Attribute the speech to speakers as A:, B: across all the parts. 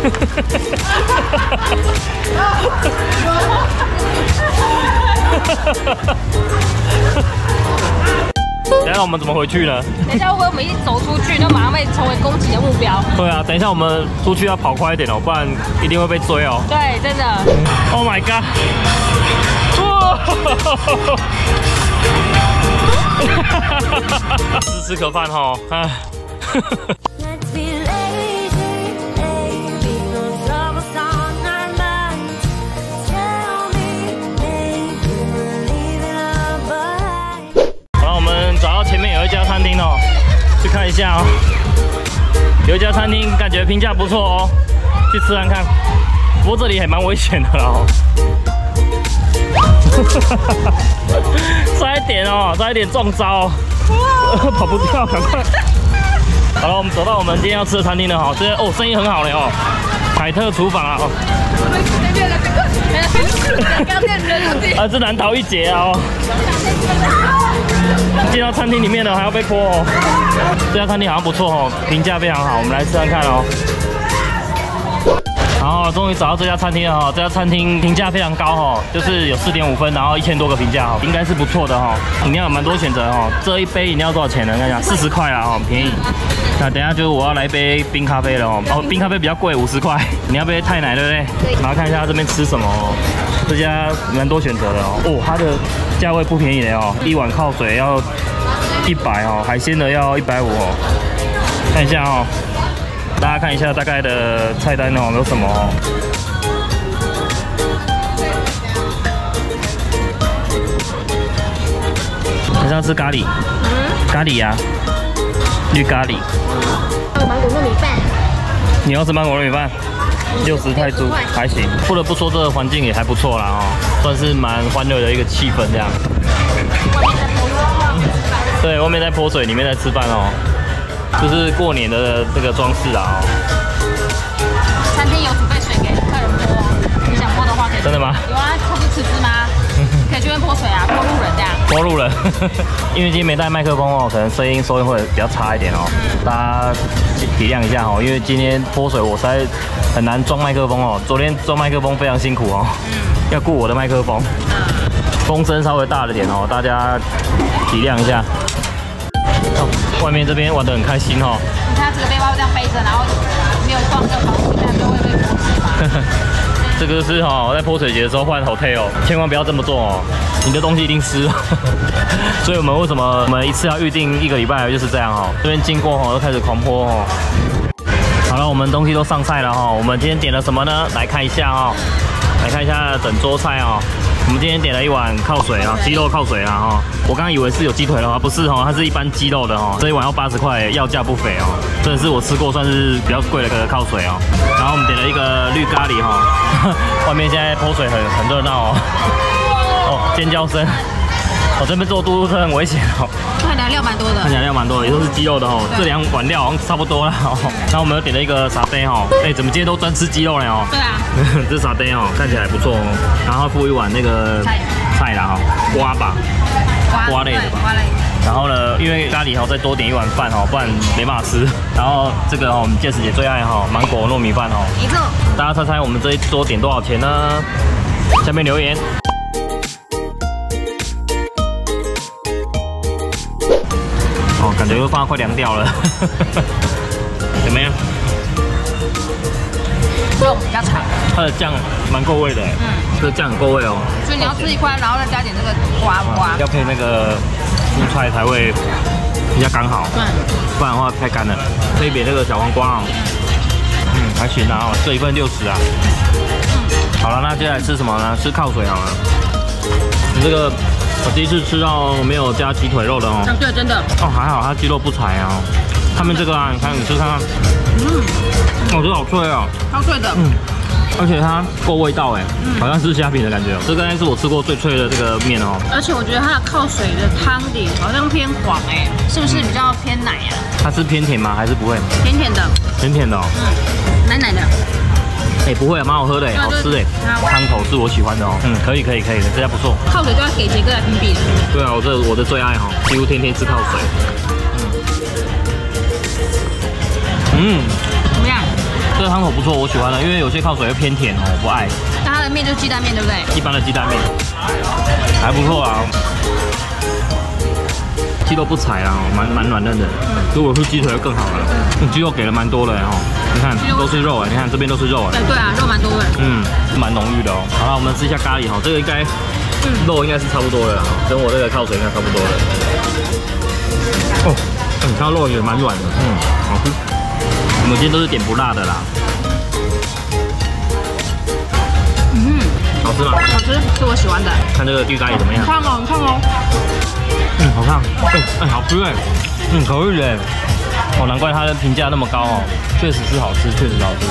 A: 等一下我们怎么回去呢？
B: 等一下，如果我们一走出去，那马上会成为攻击的目标。
A: 对啊，等一下我们出去要跑快一点哦，不然一定会被追哦。
B: 对，真的。
A: Oh my god！ 哇！吃吃可饭哈，哎。前面有一家餐厅哦，去看一下哦。有一家餐厅感觉评价不错哦，去吃看看。不过这里还蛮危险的啦哦。差一点哦，差一点中招，跑不掉，赶快。好了，我们走到我们今天要吃的餐厅了哈。这哦，生意很好嘞哦，凯特厨房啊哦。啊，这难逃一劫啊哦。进到餐厅里面呢，还要被泼哦。这家餐厅好像不错哦，评价非常好，我们来试看看哦。然后终于找到这家餐厅了哈，这家餐厅评价非常高哈，就是有4.5分，然后1000多个评价哈，应该是不错的哈。饮料有蛮多选择哈，这一杯饮料多少钱呢？看一下，40块啦哈，便宜。那等一下就我要来一杯冰咖啡了哦，哦，冰咖啡比较贵，50块。你要杯太奶对不对？然后看一下这边吃什么哦，这家蛮多选择的哦。哦，它的价位不便宜的哦，一碗靠水要100哦，海鲜的要150哦。看一下哦。大家看一下大概的菜单哦，有什么哦？你要吃咖喱？咖喱呀，绿咖喱。
C: 还有芒果糯米饭。
A: 你要吃芒果糯米饭？60泰铢，还行。不得不说，这个环境也还不错啦哦，算是蛮欢乐的一个气氛这样。对，外面在泼水，里面在吃饭哦。就是过年的这个装饰啊、哦。
B: 餐厅有准备水给客人泼，你想泼的话可以。
A: 真的吗？
B: 有啊，他不是辞职吗？可以去那边泼水啊，泼路人这样。
A: 泼路人，因为今天没带麦克风哦，可能收音会比较差一点哦，大家体谅一下哦。因为今天泼水我实在很难装麦克风哦，昨天装麦克风非常辛苦哦，要顾我的麦克风，风声稍微大了点哦，大家体谅一下。外面这边玩得很开心哦。
B: 你看这个背包这样背着，然后没有放这个防水，这样就会被泼湿嘛。
A: 这个是哦，在泼水节的时候换 hotel 哦，千万不要这么做哦，你的东西一定湿。所以我们为什么我们一次要预定1个礼拜就是这样哦，这边经过哦都开始狂泼哦。好了，我们东西都上菜了哈，我们今天点了什么呢？来看一下哦，来看一下整桌菜哦。我们今天点了一碗靠水啊，鸡肉靠水啊哈。我刚刚以为是有鸡腿的话，不是哈，它是一般鸡肉的哈。这一碗要80块，要价不菲哦，真的是我吃过算是比较贵的个靠水哦。然后我们点了一个绿咖喱哈，外面现在泼水很热闹哦。哦，尖叫声。我这边坐嘟嘟车很危险哦。
B: 看起来料蛮多的。看起来
A: 料蛮多的，也都是鸡肉的哦。这2碗料好像差不多了哦。然后我们又点了一个沙爹哦，哎，怎么今天都专吃鸡肉了哦？
B: 对啊。
A: 这沙爹哦，看起来不错哦。然后附一碗那个菜啦哈，瓜类的吧。瓜类。然后呢，因为咖喱哦，再多点一碗饭哦，不然没办法吃。然后这个哦，我们戒指姐最爱哈，芒果糯米饭哦。
B: 没错。
A: 大家猜猜我们这一桌点多少钱呢？下面留言。哦，感觉又放快凉掉了，怎么样？
B: 肉比较长，
A: 它的酱蛮够味的，这个酱很够味哦。
B: 所以你要吃一块，然后再加点这个瓜，
A: 要配那个蔬菜才会比较刚好，不然的话太干了。配一点那个小黄瓜哦，还行啊哦，这一份60啊。好了，那接下来吃什么呢？吃靠水好了。这个我第一次吃到没有加鸡腿肉的哦。
B: 对，真的。
A: 哦，还好它鸡肉不柴啊。他们这个啊，你看，你吃看看。哦，这好脆哦。
B: 超脆的。
A: 而且它够味道哎，好像是虾饼的感觉哦。这个应该是我吃过最脆的这个面哦。
B: 而且我觉得它的靠水的汤底好像偏黄哎，是不是比较偏奶呀？
A: 它是偏甜吗？还是不会？
B: 甜甜的。甜甜的哦。
A: 奶奶的。哎，不会啊，蛮好喝的哎，好吃哎。汤头是我喜欢的哦。可以的，这家不错。
B: 靠水就要给杰哥来评比了。
A: 对啊，我的最爱哈，几乎天天吃靠水。怎么样？这汤汤头不错，我喜欢的，因为有些靠水会偏甜哦，我不爱。
B: 那它的面就是鸡蛋面，对不对？
A: 一般的鸡蛋面还不错啊，鸡肉不柴啊，蛮软嫩的。如果是鸡腿就更好了，鸡肉给了蛮多的哦，你看都是肉哎，你看这边都是肉哎。
B: 对啊，肉蛮多的。
A: 蛮浓郁的哦。好了，我们吃一下咖喱哈，这个应该肉应该是差不多的，跟我这个靠水应该差不多的。哦，你看肉也蛮软的，好吃。我们今天都是点不辣的啦。好吃吗？
B: 好吃，是我喜欢的。
A: 看这个绿咖喱怎么样？
B: 烫哦，烫哦。
A: 好烫。好吃哎。可以哎。哦，难怪它的评价那么高哦，确实是好吃，确实好吃。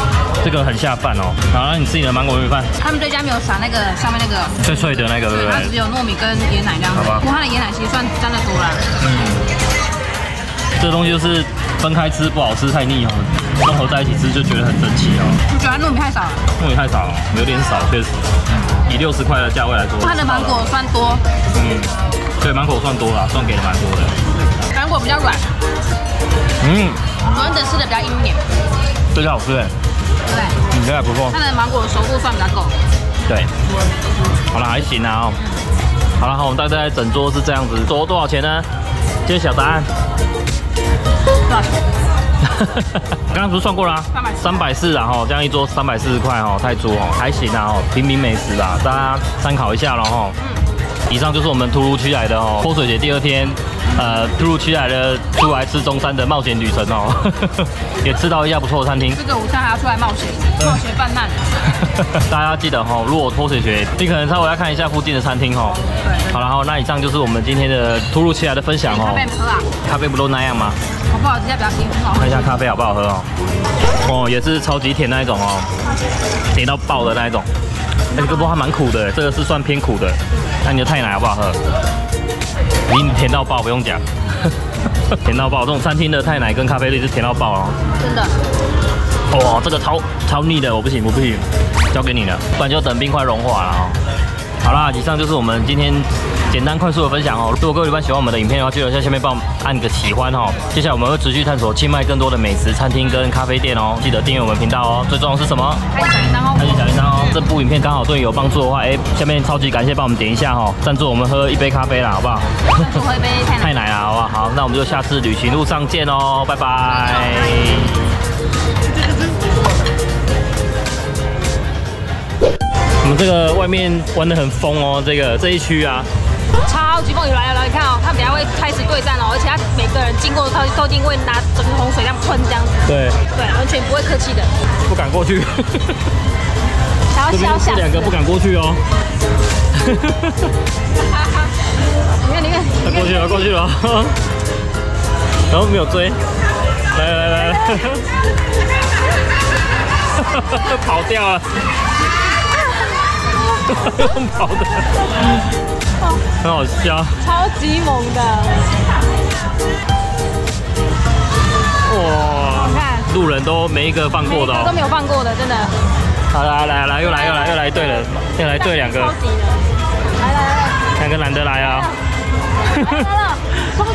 A: 这个很下饭哦。好，那你吃你的芒果米饭。
B: 他们这家没有撒那个上面那个
A: 脆脆的那个，对不对？
B: 它只有糯米跟椰奶这样子。不过它的椰奶其实算沾的多啦。
A: 这东西就是分开吃不好吃，太腻哦。综合在一起吃就觉得很神奇哦。
B: 我觉得糯米太少了。
A: 糯米太少，有点少，确实。以60块的价位来说，
B: 它的芒果算多。
A: 对，芒果算多了，算给的蛮多的。
B: 芒果比较软。昨天的吃的比较硬一点。
A: 这个好吃哎。对。这个还不错。
B: 它的芒果熟度算比较够。
A: 对。好了，还行啊哦。好了，我们大概整桌是这样子，桌多少钱呢？揭晓答案。
B: 多少钱？
A: 刚刚不是算过啦，340啊哈，这样一桌340块哈，泰铢哦，还行啊哦，平民美食啦，大家参考一下咯哈。以上就是我们突如其来的哦，泼水节第2天，突如其来的出来吃中山的冒险旅程哦，也吃到一家不错的餐厅。
B: 这个午餐还要出来冒险犯难。
A: 大家记得哈，如果泼水节，你可能稍微要看一下附近的餐厅哈。对。好了，好，那以上就是我们今天的突如其来的分享哦。
B: 咖啡没喝啊？咖
A: 啡不都那样吗？
B: 好不好？这家比较新，很好喝。
A: 看一下咖啡好不好喝哦。哦，也是超级甜那一种哦，甜到爆的那一种。这个不过还蛮苦的，这个是算偏苦的。那你的泰奶好不好喝？你甜到爆，不用讲，甜到爆。这种餐厅的泰奶跟咖啡类是甜到爆哦。真的。哇，这个超腻的，我不行，交给你了，不然就等冰块融化了哦。好啦，以上就是我们今天简单快速的分享哦。如果各位旅伴喜欢我们的影片的话，记得在下面帮我们按个喜欢哦。接下来我们会持续探索清迈更多的美食餐厅跟咖啡店哦，记得订阅我们频道哦。最重要的是什么？开启小铃铛哦。开启小铃铛哦。这部影片刚好对你有帮助的话，下面超级感谢帮我们点一下哦，赞助我们喝一杯咖啡啦，好不好？赞助喝一杯泰奶啦，好不好？好，那我们就下次旅行路上见哦，拜拜。我们这个外面玩得很疯哦，这一区啊，
B: 超级疯，来了，你看哦，他们等下会开始对战哦，而且他每个人经过都一定会拿整桶水这样喷这样子，对，完全不会客气的，
A: 不敢过去，
B: 这边
A: 这2个不敢过去哦，
B: 你看，
A: 过去了，然后没有追，来，跑掉了。用跑的，很好笑，
B: 超级猛的，
A: 哇！你看，路人都没一个放过的哦，
B: 都没有放过的，真的。
A: 好，来，又来对了，又来对2个，来，2个男的来啊！
B: 来了，冲！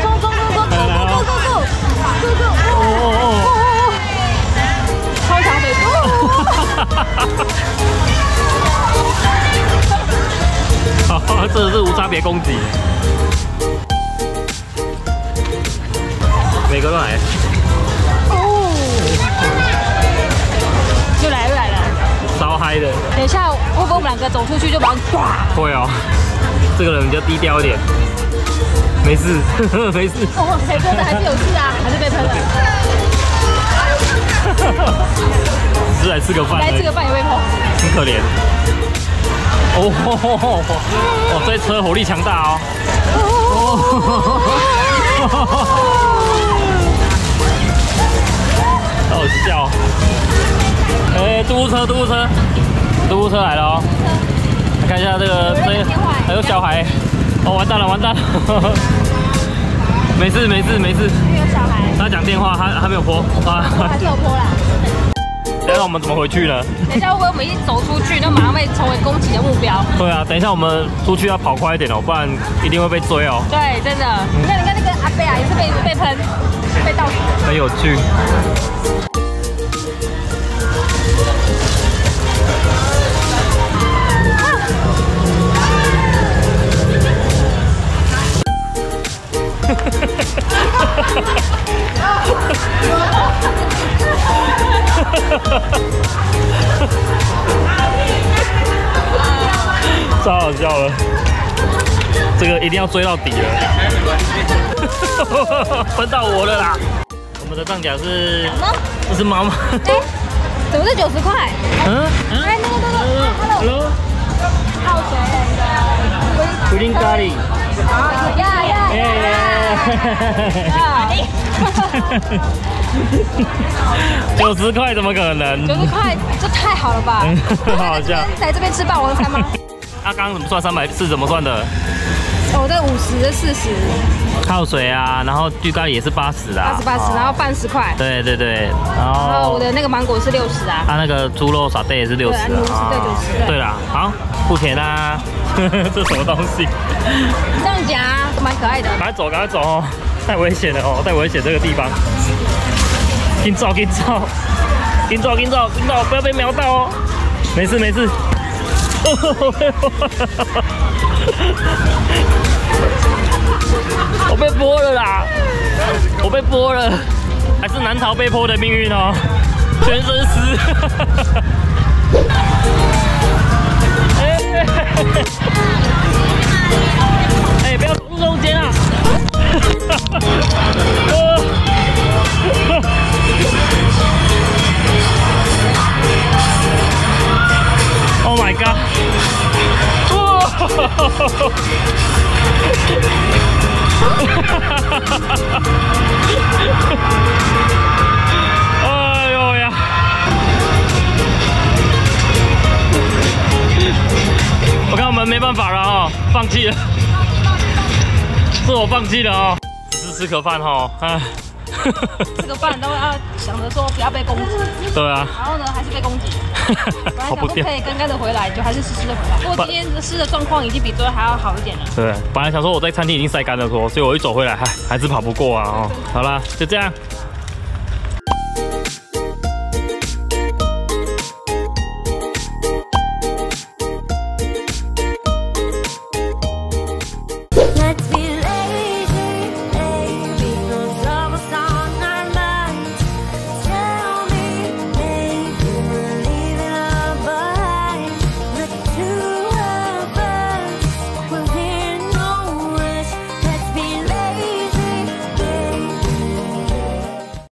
B: 超长腿，
A: 这是无差别攻击，每个都来。
B: 又来了，
A: 超嗨的。
B: 等一下，会不会我们2个走出去就把它唰？
A: 会哦，这个人比较低调一点。没事。
B: 哦，谁说的还是有事啊？还是被喷了？
A: 只是来吃个饭，
B: 也被喷，
A: 很可怜。哦，这车火力强大哦。好笑。嘟嘟车来了哦。来看一下这个，还有小孩。哦，完蛋了。没事。因为有小孩。他讲电话，他没有泼。
B: 还是有泼啦。
A: 等一下我们怎么回去呢？
B: 等一下会不会我们一走出去，就马上被成为攻击的目标？
A: 对啊，等一下我们出去要跑快一点哦，不然一定会被追哦。
B: 对，真的。你看那个阿伯啊，也是被喷，被倒水。
A: 很有趣。超好笑了，这个一定要追到底了。分到我了啦！我们的账奖是，这是猫吗？
B: 哎，怎么是90块？哎，那个，Hello， 泡水的
A: ，Green curry。
B: 呀。
A: 90块怎么可能
B: ？90块，这太好了吧？
A: 好笑。
B: 来这边吃霸王餐吗？
A: 刚刚怎么算300是怎么算的？
B: 我这50、40。
A: 泡水啊，然后巨咖喱也是80啦
B: ，80，然后饭10块。
A: 对，然
B: 后我的那个芒果是60啊。
A: 他那个猪肉沙爹也是60啊。
B: 对，90。
A: 对啦，好，付钱啦。这什么东西？
B: 这样夹蛮可爱的。
A: 赶快走哦，太危险了哦，太危险这个地方。紧走，不要被瞄到哦。没事。我被泼了啦！还是难逃被泼的命运哦，全身湿。哎，不要入中间啊！Oh my god！ 哎呦呀！我看我们没办法了哦，放弃了，是我放弃了哦，只是吃个饭哦，哎。
B: 吃个饭都要想着说不要被攻击。
A: 对啊。
B: 然后呢，还是被攻击。本来想说可以干干的回来，就还是湿湿的回来。不过今天的湿的状况已经比昨天还要好一点了。
A: 对，本来想说我在餐厅已经晒干了，所以我一走回来还是跑不过啊哦。好啦，就这样。